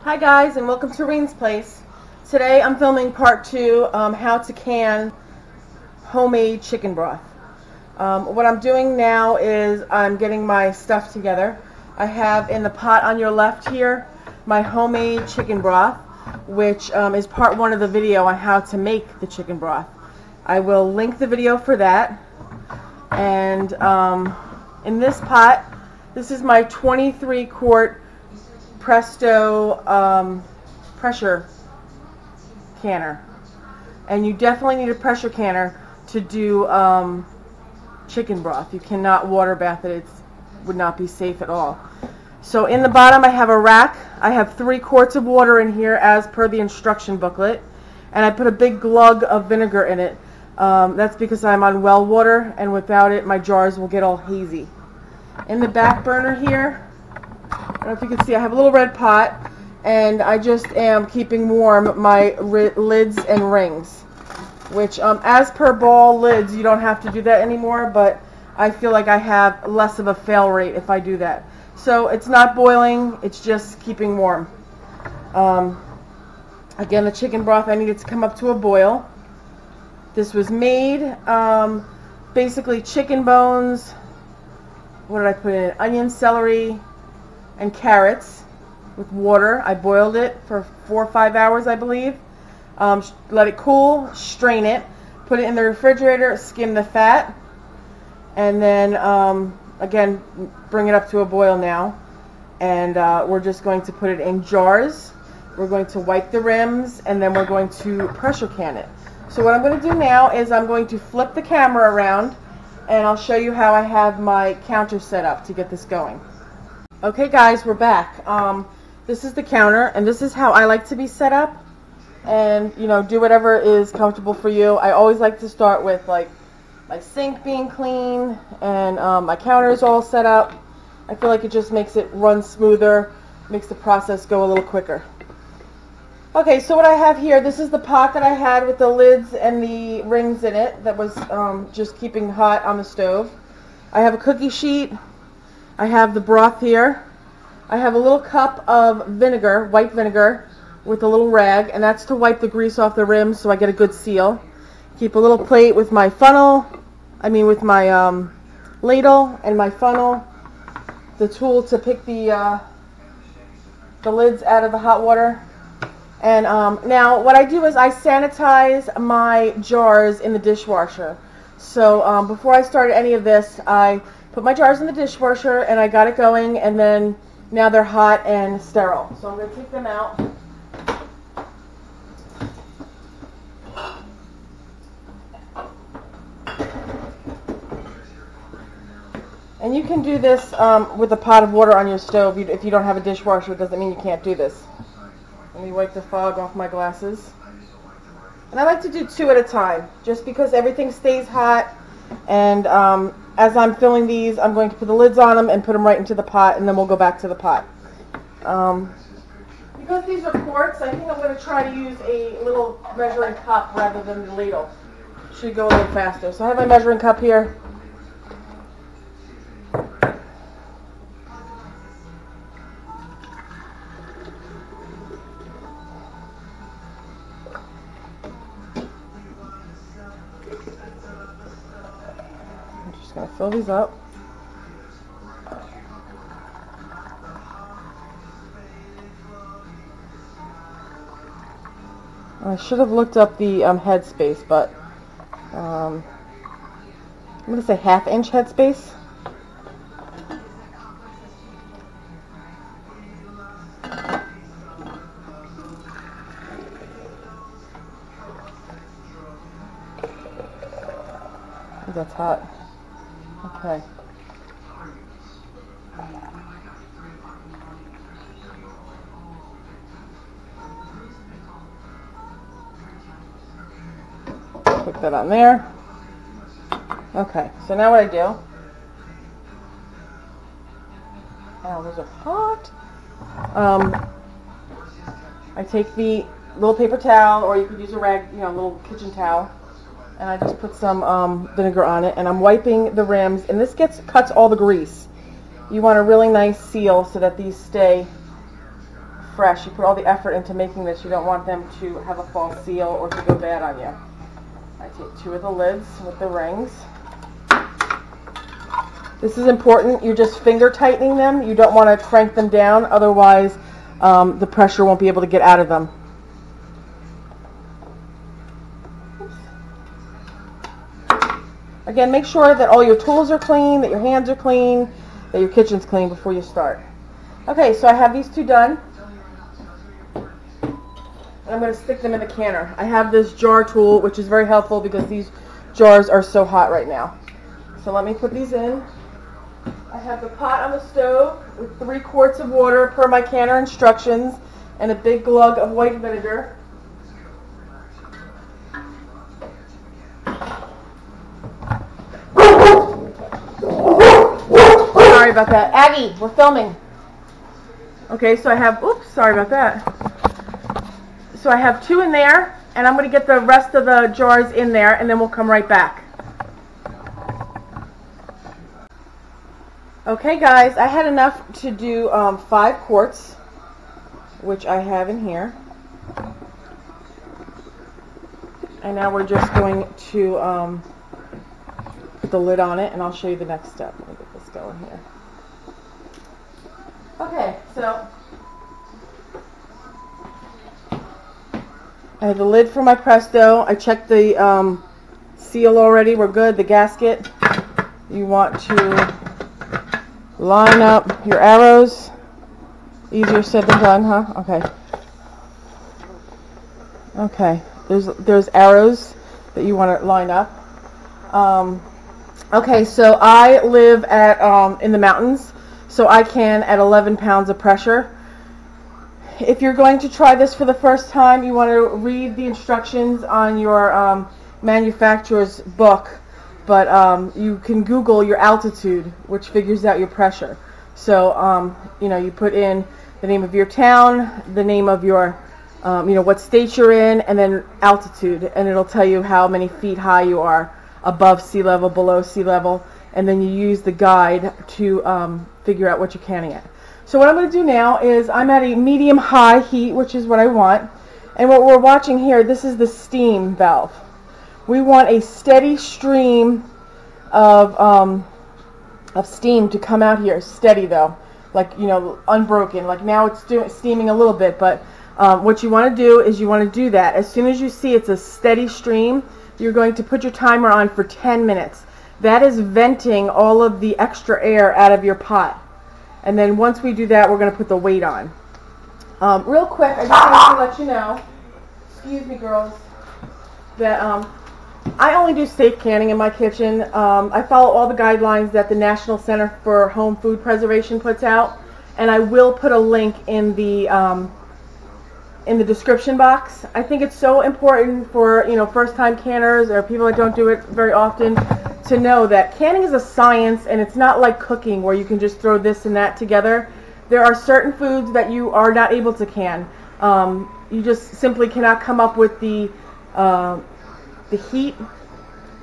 Hi guys, and welcome to Reen's Place. Today I'm filming part 2, how to can homemade chicken broth. What I'm doing now is I'm getting my stuff together. I have in the pot on your left here my homemade chicken broth, which is part 1 of the video on how to make the chicken broth. I will link the video for that. And in this pot, this is my 23 quart Presto pressure canner, and you definitely need a pressure canner to do chicken broth. You cannot water bath it. It would not be safe at all. So in the bottom I have a rack. I have 3 quarts of water in here as per the instruction booklet, and I put a big glug of vinegar in it. That's because I'm on well water, and without it my jars will get all hazy. In the back burner here, I don't know if you can see, I have a little red pot, and I just am keeping warm my lids and rings, which as per ball lids you don't have to do that anymore, but I feel like I have less of a fail rate if I do that. So it's not boiling, it's just keeping warm. Again, the chicken broth, I need it to come up to a boil. This was made basically chicken bones. What did I put in it? Onion, celery, and carrots with water. I boiled it for 4 or 5 hours, I believe. Let it cool, strain it, put it in the refrigerator, skim the fat, and then again bring it up to a boil now. And we're just going to put it in jars. We're going to wipe the rims, and then we're going to pressure can it. So what I'm going to do now is I'm going to flip the camera around, and I'll show you how I have my counter set up to get this going. Okay guys, we're back. This is the counter, and this is how I like to be set up. And you know, do whatever is comfortable for you. I always like to start with like my sink being clean, and my counter is all set up. I feel like it just makes it run smoother, makes the process go a little quicker. Okay, so what I have here, this is the pot that I had with the lids and the rings in it that was just keeping hot on the stove. I have a cookie sheet. I have the broth here. I have a little cup of vinegar, white vinegar, with a little rag, and that's to wipe the grease off the rims so I get a good seal. Keep a little plate with my funnel, with my ladle and my funnel, the tool to pick the lids out of the hot water. And now what I do is I sanitize my jars in the dishwasher. So before I started any of this, I put my jars in the dishwasher and I got it going, and then now they're hot and sterile. So I'm going to take them out. And you can do this with a pot of water on your stove. If you don't have a dishwasher, it doesn't mean you can't do this. Let me wipe the fog off my glasses. And I like to do 2 at a time, just because everything stays hot. And as I'm filling these, I'm going to put the lids on them and put them right into the pot, and then we'll go back to the pot. Because these are quarts, I think I'm going to try to use a little measuring cup rather than the ladle. Should go a little faster. So I have my measuring cup here. Going to fill these up. I should have looked up the head space, but I'm going to say 1/2 inch head space. That's hot. Okay. Put that on there. Okay, so now what I do, oh, those are hot. I take the little paper towel, or you could use a rag, a little kitchen towel, and I just put some vinegar on it, and I'm wiping the rims, and this cuts all the grease. You want a really nice seal so that these stay fresh. You put all the effort into making this. You don't want them to have a false seal or to go bad on you. I take 2 of the lids with the rings. This is important. You're just finger tightening them. You don't want to crank them down, otherwise the pressure won't be able to get out of them. Again, make sure that all your tools are clean, that your hands are clean, that your kitchen's clean before you start. Okay, so I have these 2 done. And I'm going to stick them in the canner. I have this jar tool, which is very helpful because these jars are so hot right now. So let me put these in. I have the pot on the stove with 3 quarts of water per my canner instructions and a big glug of white vinegar. Sorry about that. Aggie, we're filming. Okay, so I have, oops, sorry about that. So I have 2 in there, and I'm going to get the rest of the jars in there, and then we'll come right back. Okay, guys, I had enough to do 5 quarts, which I have in here. And now we're just going to put the lid on it, and I'll show you the next step. Let me get this going here. Okay, so I have the lid for my Presto. I checked the seal already. We're good. The gasket. You want to line up your arrows. Easier said than done, huh? Okay. Okay. There's arrows that you want to line up. Okay, so I live at in the mountains. So I can at 11 pounds of pressure. If you're going to try this for the first time, you want to read the instructions on your manufacturer's book, but you can Google your altitude, which figures out your pressure. So, you know, you put in the name of your town, the name of your, you know, what state you're in, and then altitude, and it'll tell you how many feet high you are, above sea level, below sea level, and then you use the guide to figure out what you're canning at. So what I'm going to do now is I'm at a medium-high heat, which is what I want. And what we're watching here, this is the steam valve. We want a steady stream of steam to come out here. Steady though, like, you know, unbroken. Like now it's steaming a little bit, but what you want to do is you want to do that. As soon as you see it's a steady stream, you're going to put your timer on for 10 minutes. That is venting all of the extra air out of your pot. And then once we do that, we're going to put the weight on. Real quick, I just wanted to let you know, excuse me girls, that I only do safe canning in my kitchen. I follow all the guidelines that the National Center for Home Food Preservation puts out, and I will put a link in the description box. I think it's so important for, you know, first-time canners or people that don't do it very often to know that canning is a science, and it's not like cooking where you can just throw this and that together. There are certain foods that you are not able to can. You just simply cannot come up with the heat.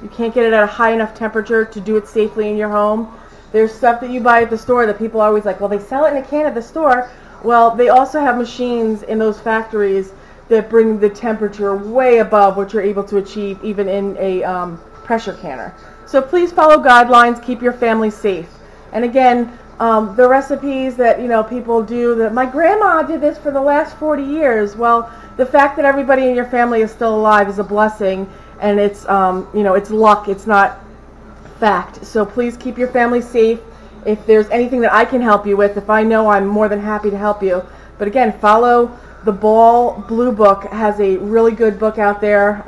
You can't get it at a high enough temperature to do it safely in your home. There's stuff that you buy at the store that people are always like, well, they sell it in a can at the store. Well, they also have machines in those factories that bring the temperature way above what you're able to achieve even in a pressure canner. So please follow guidelines, keep your family safe. And again, the recipes that, you know, people do, that my grandma did this for the last 40 years. Well, the fact that everybody in your family is still alive is a blessing, and it's, you know, it's luck, it's not fact. So please keep your family safe. If there's anything that I can help you with, if I know, I'm more than happy to help you. But again, follow the Ball Blue Book. Has a really good book out there.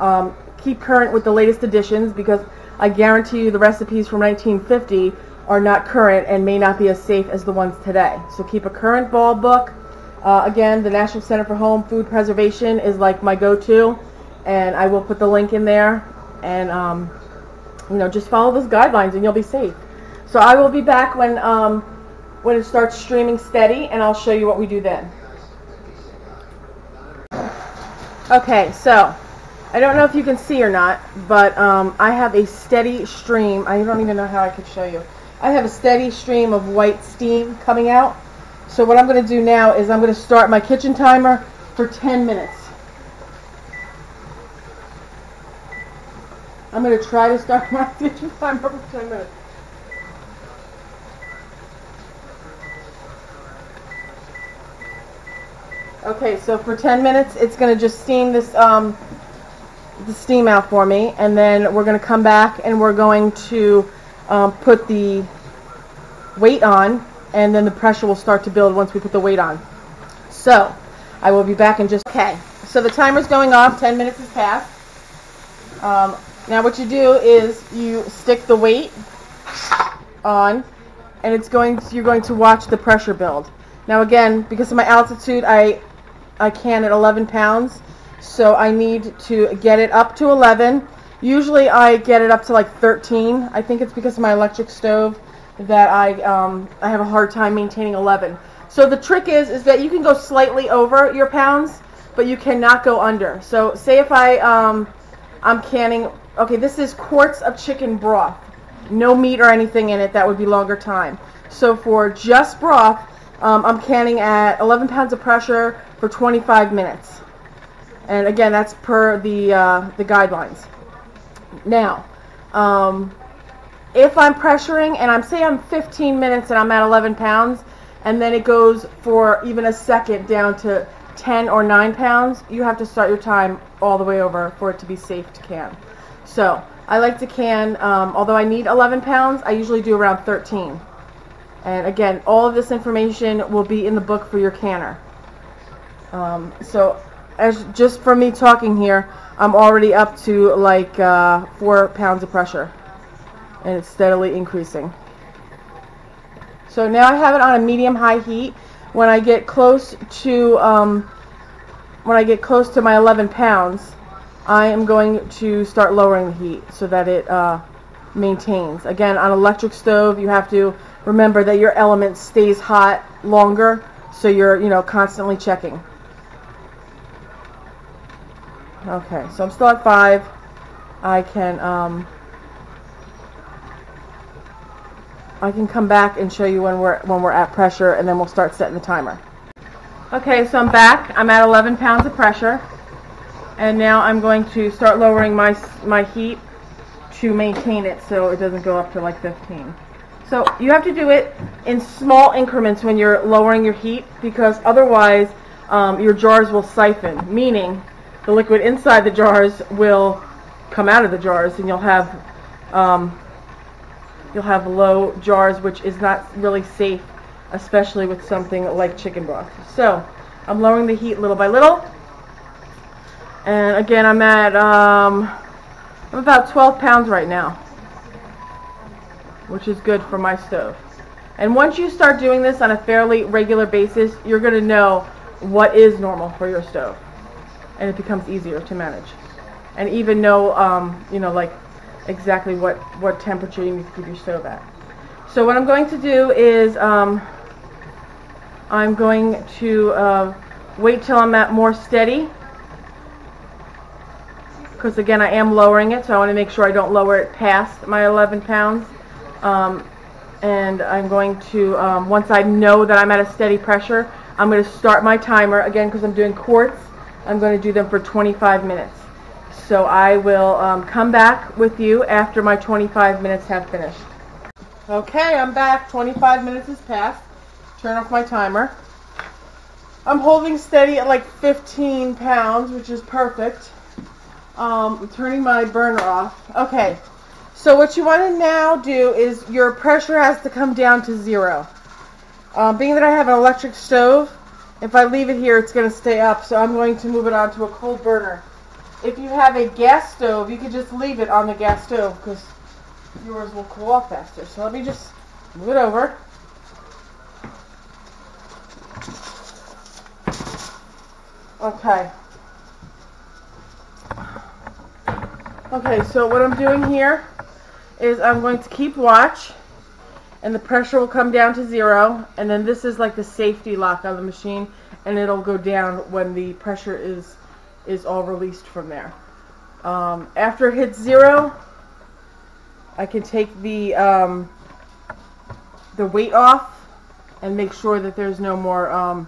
Keep current with the latest editions, because I guarantee you the recipes from 1950 are not current and may not be as safe as the ones today. So keep a current Ball book. Again, the National Center for Home Food Preservation is like my go-to, and I will put the link in there. And you know, just follow those guidelines and you'll be safe. So I will be back when it starts streaming steady, and I'll show you what we do then. Okay, so I don't know if you can see or not, but I have a steady stream. I don't even know how I could show you. I have a steady stream of white steam coming out. So what I'm going to do now is I'm going to start my kitchen timer for 10 minutes. I'm going to try to start my kitchen timer for 10 minutes. Okay, so for 10 minutes, it's going to just steam this, the steam out for me, and then we're going to come back and we're going to put the weight on, and then the pressure will start to build once we put the weight on. So, I will be back in just... Okay, so the timer's going off, 10 minutes has passed. Now what you do is you stick the weight on, and you're going to watch the pressure build. Now again, because of my altitude, I can at 11 pounds, so I need to get it up to 11. Usually I get it up to like 13. I think it's because of my electric stove that I have a hard time maintaining 11. So the trick is that you can go slightly over your pounds, but you cannot go under. So say if I'm canning, okay, this is quarts of chicken broth. No meat or anything in it, that would be longer time. So for just broth, I'm canning at 11 pounds of pressure for 25 minutes. And again, that's per the guidelines. Now, if I'm pressuring and I'm 15 minutes and I'm at 11 pounds, and then it goes for even a second down to 10 or 9 pounds, you have to start your time all the way over for it to be safe to can. So I like to can, although I need 11 pounds, I usually do around 13. And again, all of this information will be in the book for your canner. So as just from me talking here, I'm already up to like 4 pounds of pressure, and it's steadily increasing. So now I have it on a medium-high heat. When I get close to my 11 pounds, I am going to start lowering the heat so that it maintains. Again, on electric stove, you have to remember that your element stays hot longer, so you're constantly checking. Okay, so I'm still at 5. I can come back and show you when we're at pressure, and then we'll start setting the timer. Okay, so I'm back. I'm at 11 pounds of pressure, and now I'm going to start lowering my heat to maintain it so it doesn't go up to like 15. So you have to do it in small increments when you're lowering your heat, because otherwise your jars will siphon, meaning the liquid inside the jars will come out of the jars, and you'll have low jars, which is not really safe, especially with something like chicken broth. So I'm lowering the heat little by little, and again I'm about 12 pounds right now, which is good for my stove. And once you start doing this on a fairly regular basis, you're going to know what is normal for your stove, and it becomes easier to manage, and even know like exactly what temperature you need to keep your stove at. So what I'm going to do is I'm going to wait till I'm at more steady, because again I am lowering it, so I want to make sure I don't lower it past my 11 pounds. And I'm going to, once I know that I'm at a steady pressure, I'm going to start my timer again, because I'm doing quarts. I'm going to do them for 25 minutes. So I will come back with you after my 25 minutes have finished. Okay, I'm back. 25 minutes has passed. Turn off my timer. I'm holding steady at like 15 pounds, which is perfect. I'm turning my burner off. Okay, so what you want to now do is your pressure has to come down to 0. Being that I have an electric stove, if I leave it here, it's going to stay up, so I'm going to move it onto a cold burner. If you have a gas stove, you can just leave it on the gas stove, because yours will cool off faster. So let me just move it over. Okay. Okay, so what I'm doing here is I'm going to keep watch, and the pressure will come down to 0, and then this is like the safety lock on the machine, and it'll go down when the pressure is all released from there. After it hits 0, I can take the weight off, and make sure that there's no more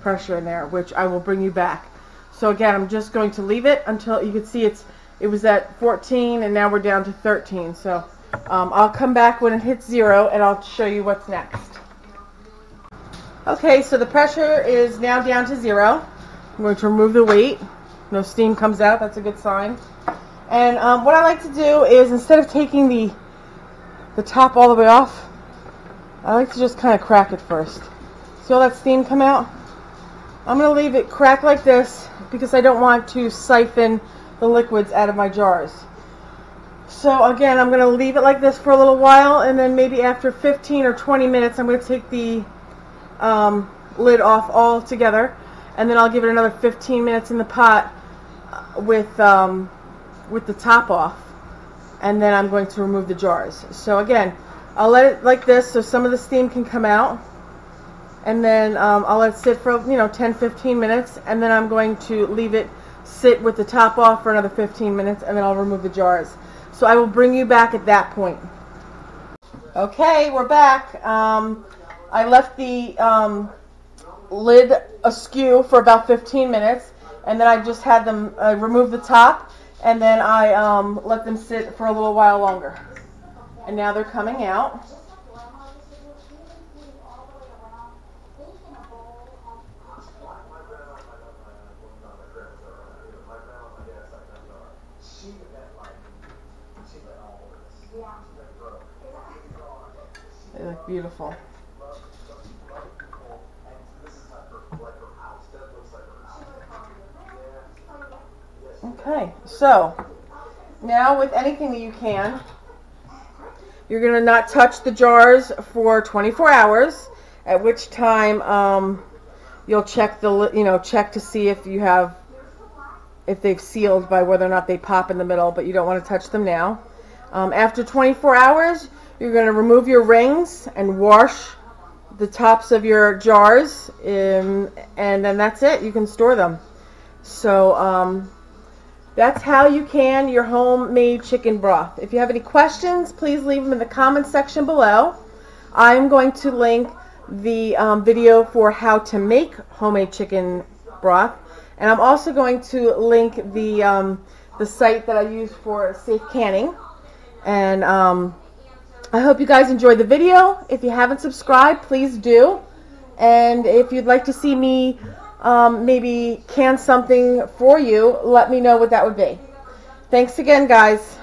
pressure in there, which I will bring you back. So again, I'm just going to leave it until you can see it was at 14 and now we're down to 13. So I'll come back when it hits 0 and I'll show you what's next. Okay, so the pressure is now down to 0. I'm going to remove the weight. No steam comes out. That's a good sign. And what I like to do is, instead of taking the top all the way off, I like to just kind of crack it first. See all that steam come out? I'm going to leave it crack like this because I don't want to siphon the liquids out of my jars. So again, I'm going to leave it like this for a little while, and then maybe after 15 or 20 minutes I'm going to take the lid off altogether, and then I'll give it another 15 minutes in the pot with the top off, and then I'm going to remove the jars. So again, I'll let it like this so some of the steam can come out, and then I'll let it sit for 10-15 minutes, and then I'm going to leave it sit with the top off for another 15 minutes, and then I'll remove the jars. So I will bring you back at that point. Okay, we're back. I left the lid askew for about 15 minutes, and then I just had them remove the top, and then I let them sit for a little while longer. And now they're coming out. They look beautiful. Okay, so now with anything that you can, you're going to not touch the jars for 24 hours, at which time you'll check check to see if they've sealed by whether or not they pop in the middle, but you don't want to touch them now. After 24 hours, you're going to remove your rings and wash the tops of your jars, and then that's it. You can store them. So that's how you can your homemade chicken broth. If you have any questions, please leave them in the comment section below. I'm going to link the video for how to make homemade chicken broth, and I'm also going to link the site that I use for safe canning. And I hope you guys enjoyed the video. If you haven't subscribed, please do. And if you'd like to see me maybe can something for you, let me know what that would be. Thanks again, guys.